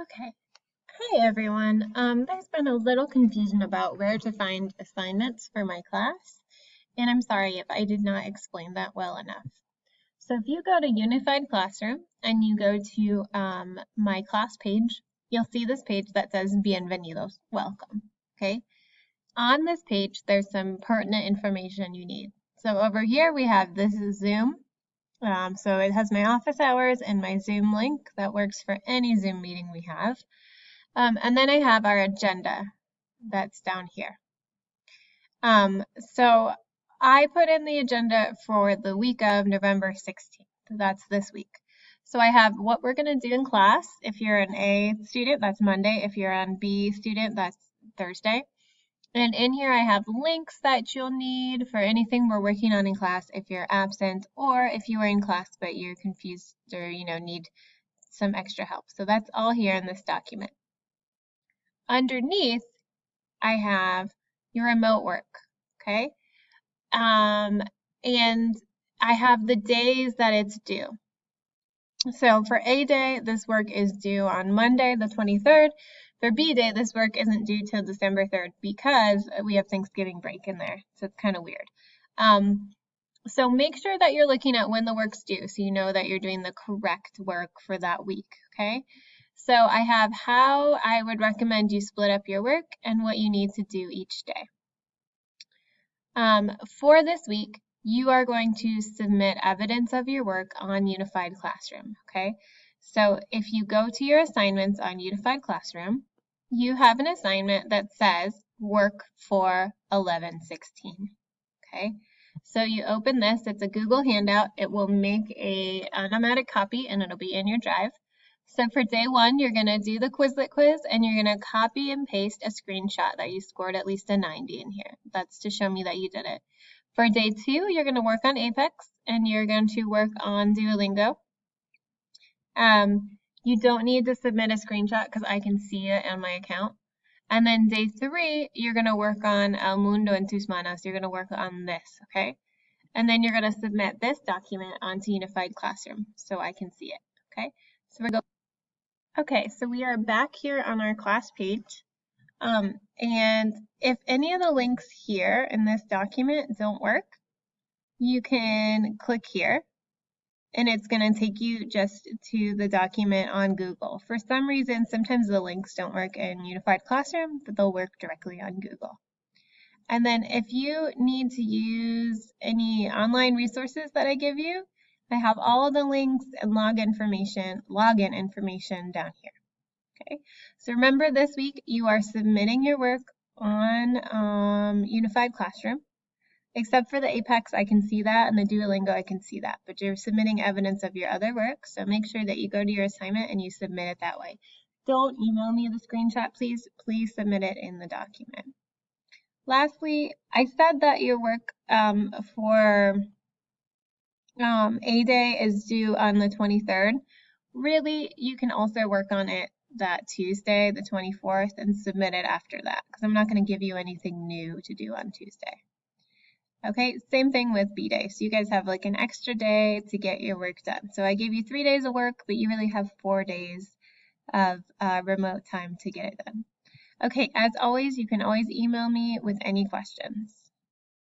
Okay. Hi everyone. There's been a little confusion about where to find assignments for my class, and I'm sorry if I did not explain that well enough. So if you go to Unified Classroom and you go to my class page, you'll see this page that says Bienvenidos, welcome. Okay. On this page, there's some pertinent information you need. So over here we have this is Zoom. So it has my office hours and my Zoom link that works for any Zoom meeting we have. And then I have our agenda that's down here. So I put in the agenda for the week of November 16th. That's this week. So I have what we're going to do in class. If you're an A student, that's Monday. If you're an B student, that's Thursday. And in here I have links that you'll need for anything we're working on in class if you're absent or if you were in class but you're confused or need some extra help. So that's all here in this document. Underneath, I have your remote work, okay? And I have the days that it's due. So for A day, this work is due on Monday, the 23rd. For B day, this work isn't due till December 3rd because we have Thanksgiving break in there. So it's kind of weird. So make sure that you're looking at when the work's due so you know that you're doing the correct work for that week, okay? So I have how I would recommend you split up your work and what you need to do each day. For this week, you are going to submit evidence of your work on Unified Classroom, okay? So if you go to your assignments on Unified Classroom, you have an assignment that says work for 11/16, okay? So you open this, it's a Google handout. It will make an automatic copy and it'll be in your drive. So for day one, you're going to do the Quizlet quiz and you're going to copy and paste a screenshot that you scored at least a 90 in here. That's to show me that you did it. For day two, you're going to work on Apex and you're going to work on Duolingo. You don't need to submit a screenshot because I can see it on my account. And then day three, you're going to work on El Mundo en tus manos. You're going to work on this, okay? And then you're going to submit this document onto Unified Classroom so I can see it, okay? So we're going. Okay, so we are back here on our class page. And if any of the links here in this document don't work, you can click here and it's going to take you just to the document on Google. For some reason, sometimes the links don't work in Unified Classroom, but they'll work directly on Google. And then if you need to use any online resources that I give you, I have all the links and login information down here. Okay, so remember this week you are submitting your work on Unified Classroom. Except for the Apex, I can see that, and the Duolingo, I can see that. But you're submitting evidence of your other work, so make sure that you go to your assignment and you submit it that way. Don't email me the screenshot, please. Please submit it in the document. Lastly, I said that your work for A day is due on the 23rd. Really, you can also work on it that Tuesday, the 24th, and submit it after that, because I'm not going to give you anything new to do on Tuesday. Okay, same thing with B day. So you guys have like an extra day to get your work done. So I gave you 3 days of work, but you really have 4 days of remote time to get it done. Okay, as always, you can always email me with any questions.